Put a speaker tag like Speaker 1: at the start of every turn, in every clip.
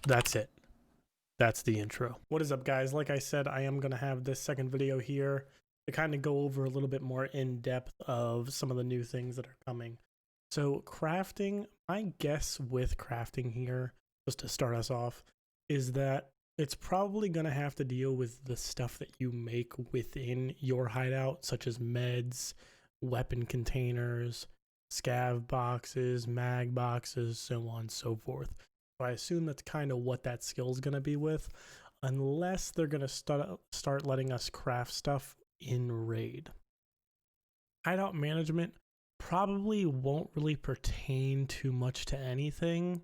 Speaker 1: that's it. That's the intro. What is up, guys? Like I said, I am going to have this second video here to kind of go over a little bit more in depth of some of the new things that are coming. So crafting, my guess with crafting here, just to start us off, is that it's probably going to have to deal with the stuff that you make within your hideout, such as meds, weapon containers, scav boxes, mag boxes, so on and so forth. So I assume that's kind of what that skill is going to be with, unless they're going to start letting us craft stuff in raid. Hideout management probably won't really pertain too much to anything,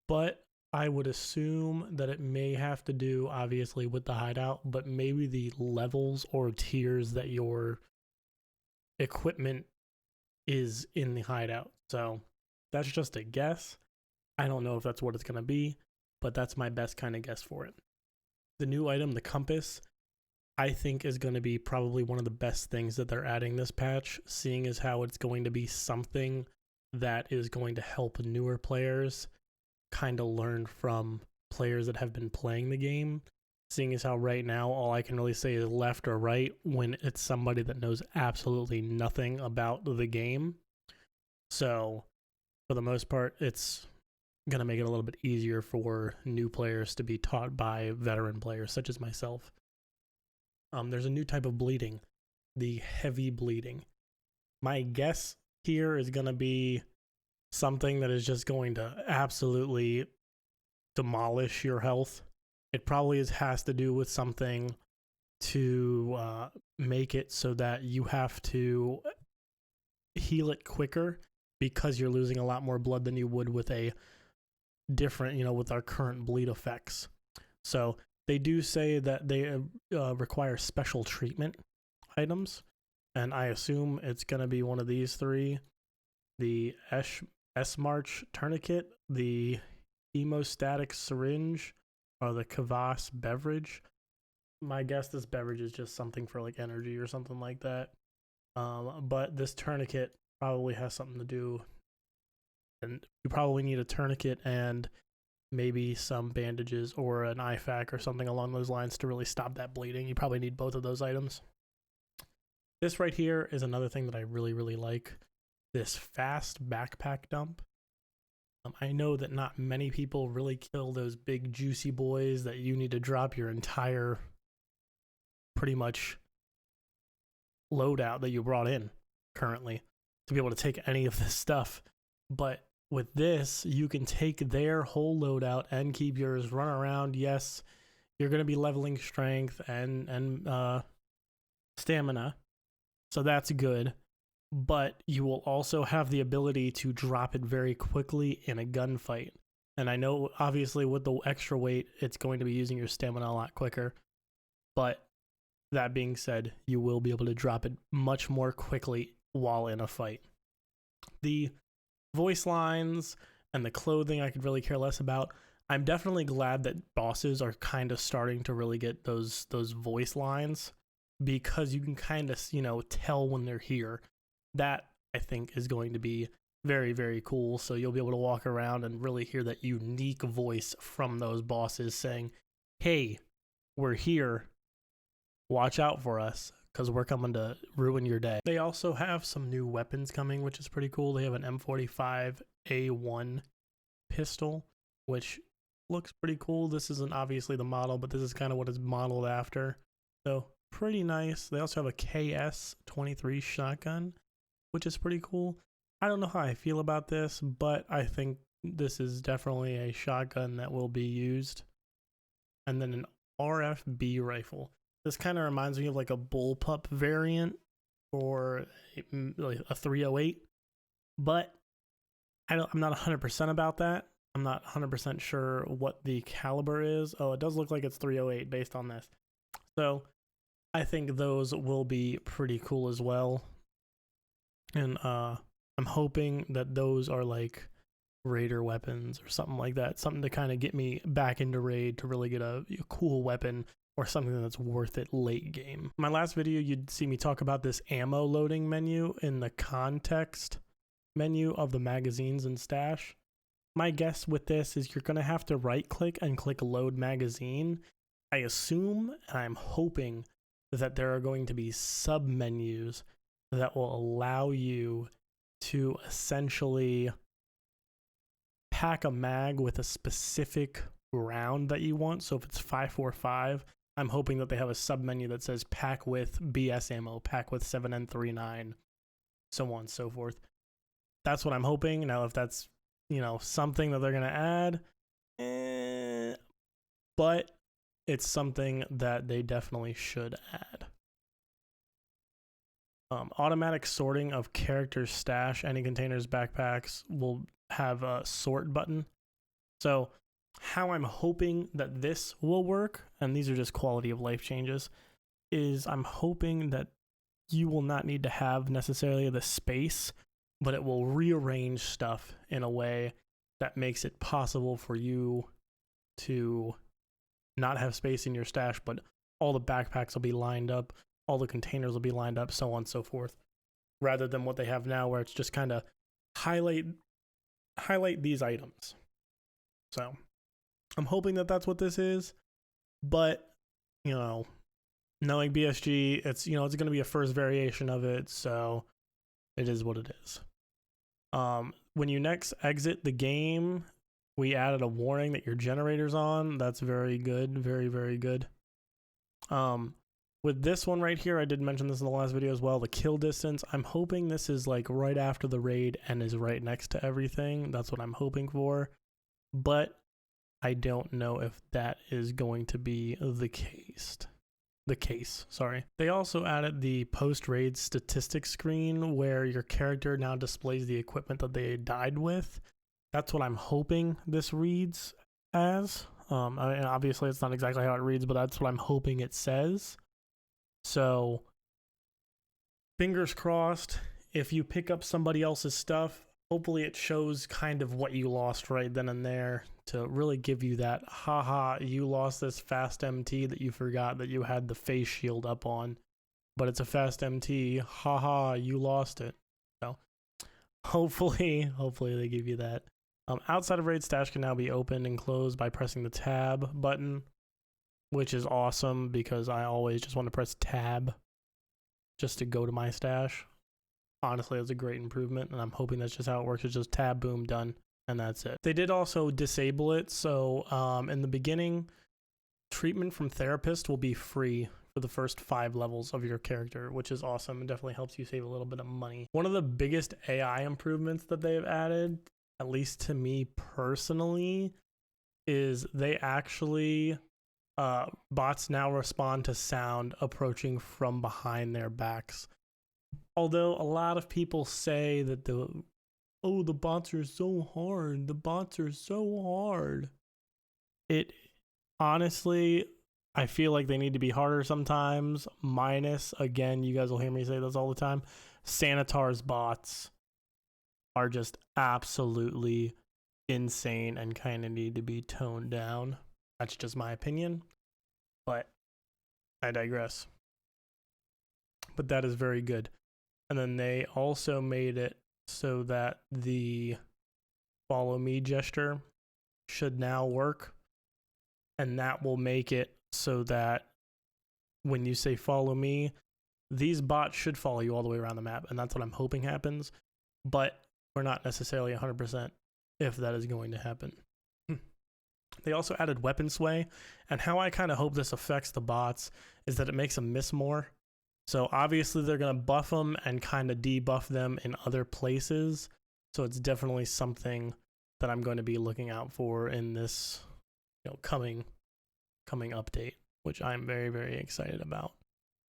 Speaker 1: but I would assume that it may have to do, obviously, with the hideout, but maybe the levels or tiers that your equipment is in the hideout. So that's just a guess. I don't know if that's what it's going to be, but that's my best kind of guess for it. The new item, the compass, I think is going to be probably one of the best things that they're adding this patch, seeing as how it's going to be something that is going to help newer players kind of learn from players that have been playing the game, seeing as how right now all I can really say is left or right when it's somebody that knows absolutely nothing about the game. So for the most part, it's going to make it a little bit easier for new players to be taught by veteran players such as myself. There's a new type of bleeding, the heavy bleeding. My guess here is going to be something that is just going to absolutely demolish your health. It probably has to do with something to make it so that you have to heal it quicker because you're losing a lot more blood than you would with a different, with our current bleed effects. So they do say that they require special treatment items, and I assume it's going to be one of these three: the S-March tourniquet, the hemostatic syringe, or the Kvass beverage. My guess this beverage is just something for like energy or something like that. But this tourniquet probably has something to do, and you probably need a tourniquet and maybe some bandages or an IFAK or something along those lines to really stop that bleeding. You probably need both of those items. This right here is another thing that I really, really like. This fast backpack dump. I know that not many people really kill those big juicy boys that you need to drop your entire pretty much loadout that you brought in currently to be able to take any of this stuff. But with this, you can take their whole loadout and keep yours, run around. Yes, you're going to be leveling strength and stamina, so that's good. But you will also have the ability to drop it very quickly in a gunfight. And I know, obviously, with the extra weight, it's going to be using your stamina a lot quicker. But that being said, you will be able to drop it much more quickly while in a fight. The voice lines and the clothing I could really care less about. I'm definitely glad that bosses are kind of starting to really get those voice lines, because you can kind of, tell when they're here. That, I think, is going to be very, very cool. So you'll be able to walk around and really hear that unique voice from those bosses saying, hey, we're here. Watch out for us, because we're coming to ruin your day. They also have some new weapons coming, which is pretty cool. They have an M45A1 pistol, which looks pretty cool. This isn't obviously the model, but this is kind of what it's modeled after. So pretty nice. They also have a KS-23 shotgun, which is pretty cool. I don't know how I feel about this, but I think this is definitely a shotgun that will be used. And then an RFB rifle. This kind of reminds me of like a bullpup variant or like a 308, but I'm not 100% about that. I'm not 100% sure what the caliber is. Oh, it does look like it's 308 based on this. So I think those will be pretty cool as well. And I'm hoping that those are like raider weapons or something like that. Something to kind of get me back into raid to really get a cool weapon or something that's worth it late game. My last video, you'd see me talk about this ammo loading menu in the context menu of the magazines and stash. my guess with this is you're going to have to right click and click load magazine. I assume and I'm hoping that there are going to be sub menus that will allow you to essentially pack a mag with a specific round that you want. So if it's 5.45, I'm hoping that they have a sub menu that says pack with BS ammo, pack with 7N39, so on and so forth. That's what I'm hoping. Now, if that's, something that they're going to add, but it's something that they definitely should add. Automatic sorting of character stash. Any containers, backpacks will have a sort button. So how I'm hoping that this will work, and these are just quality of life changes, is I'm hoping that you will not need to have necessarily the space, but it will rearrange stuff in a way that makes it possible for you to not have space in your stash, but all the backpacks will be lined up, all the containers will be lined up, so on and so forth, rather than what they have now where it's just kind of highlight these items. So I'm hoping that that's what this is, but knowing BSG, it's it's going to be a first variation of it, so it is what it is. When you next exit the game, we added a warning that your generator's on. That's very good, very, very good. With this one right here, I did mention this in the last video as well, the kill distance. I'm hoping this is like right after the raid and is right next to everything. That's what I'm hoping for, but I don't know if that is going to be the case. They also added the post-raid statistics screen where your character now displays the equipment that they died with. That's what I'm hoping this reads as. Obviously, it's not exactly how it reads, but that's what I'm hoping it says. So, fingers crossed, if you pick up somebody else's stuff, hopefully it shows kind of what you lost right then and there to really give you that, haha, you lost this fast MT that you forgot that you had the face shield up on, but it's a fast MT, haha, you lost it. So, hopefully they give you that. Outside of raid, stash can now be opened and closed by pressing the tab button, which is awesome because I always just want to press tab just to go to my stash. Honestly, that's a great improvement, and I'm hoping that's just how it works. It's just tab, boom, done, and that's it. They did also disable it, so in the beginning, treatment from therapist will be free for the first 5 levels of your character, which is awesome. It definitely helps you save a little bit of money. One of the biggest AI improvements that they have added, at least to me personally, is they actually bots now respond to sound approaching from behind their backs. Although a lot of people say that the bots are so hard. The bots are so hard. It honestly, I feel like they need to be harder sometimes. Minus, again, you guys will hear me say this all the time, Sanitar's bots are just absolutely insane and kind of need to be toned down. That's just my opinion, but I digress. But that is very good. And then they also made it so that the follow me gesture should now work. And that will make it so that when you say follow me, these bots should follow you all the way around the map. And that's what I'm hoping happens. But we're not necessarily 100% if that is going to happen. They also added weapon sway. And how I kind of hope this affects the bots is that it makes them miss more. So obviously they're going to buff them and kind of debuff them in other places. So it's definitely something that I'm going to be looking out for in this coming update, which I'm very, very excited about.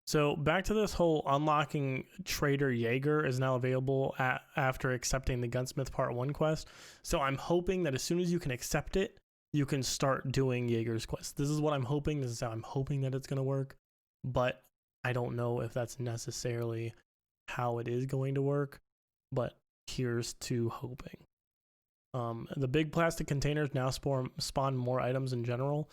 Speaker 1: So back to this whole unlocking Trader Jaeger is now available after accepting the Gunsmith Part 1 quest. So I'm hoping that as soon as you can accept it, you can start doing Jaeger's quest. This is what I'm hoping. This is how I'm hoping that it's going to work. But I don't know if that's necessarily how it is going to work. But here's to hoping. The big plastic containers now spawn more items in general.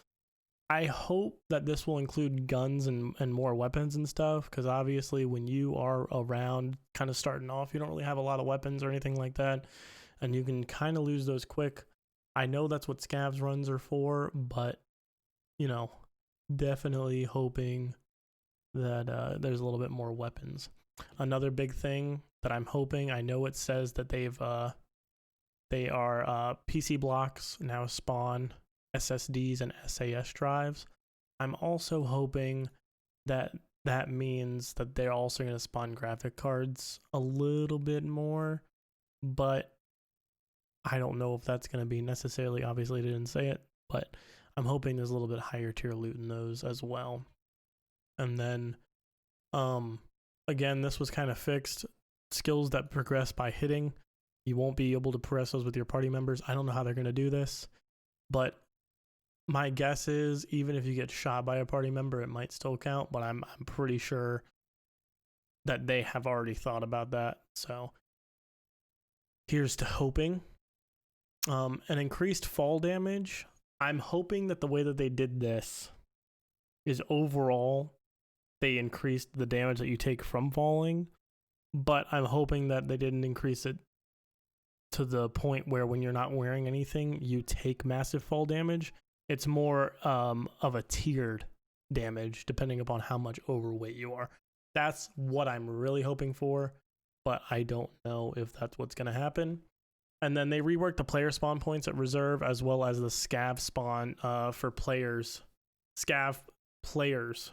Speaker 1: I hope that this will include guns and more weapons and stuff, because obviously when you are around kind of starting off, you don't really have a lot of weapons or anything like that, and you can kind of lose those quick. I know that's what scavs runs are for, but, you know, definitely hoping that there's a little bit more weapons. Another big thing that I'm hoping, I know it says that they are PC blocks now spawn SSDs and SAS drives. I'm also hoping that that means that they're also going to spawn graphic cards a little bit more, but I don't know if that's going to be necessarily, obviously they didn't say it, but I'm hoping there's a little bit higher tier loot in those as well. And then again, this was kind of fixed. Skills that progress by hitting, you won't be able to progress those with your party members. I don't know how they're going to do this, but my guess is even if you get shot by a party member, it might still count, but I'm pretty sure that they have already thought about that. So here's to hoping. An increased fall damage. I'm hoping that the way that they did this is overall they increased the damage that you take from falling, but I'm hoping that they didn't increase it to the point where when you're not wearing anything, you take massive fall damage. It's more of a tiered damage depending upon how much overweight you are. That's what I'm really hoping for, but I don't know if that's what's going to happen. And then they reworked the player spawn points at reserve as well as the scav spawn for players. Scav players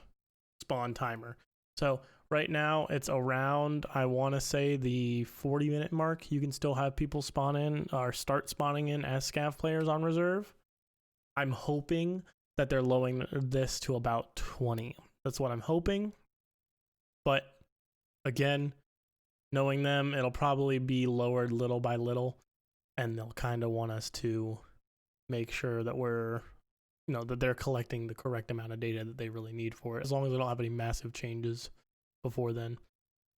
Speaker 1: spawn timer. So right now it's around, I want to say, the 40-minute mark. You can still have people spawn in or start spawning in as scav players on reserve. I'm hoping that they're lowering this to about 20. That's what I'm hoping. But again, knowing them, it'll probably be lowered little by little. And they'll kind of want us to make sure that we're, that they're collecting the correct amount of data that they really need for it, as long as they don't have any massive changes before then.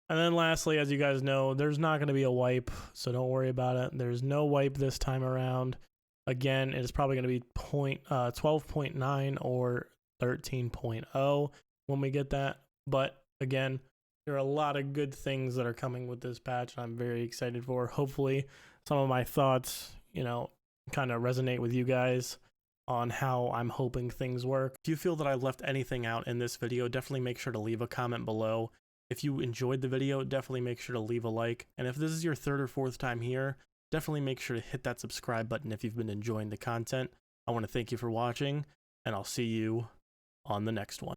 Speaker 1: And then lastly, as you guys know, there's not going to be a wipe, so don't worry about it. There's no wipe this time around. Again, it's probably going to be 12.9 or 13.0 when we get that. But again, there are a lot of good things that are coming with this patch, and I'm very excited for. Hopefully, some of my thoughts, kind of resonate with you guys on how I'm hoping things work. If you feel that I left anything out in this video, definitely make sure to leave a comment below. If you enjoyed the video, definitely make sure to leave a like. And if this is your third or fourth time here, definitely make sure to hit that subscribe button if you've been enjoying the content. I want to thank you for watching, and I'll see you on the next one.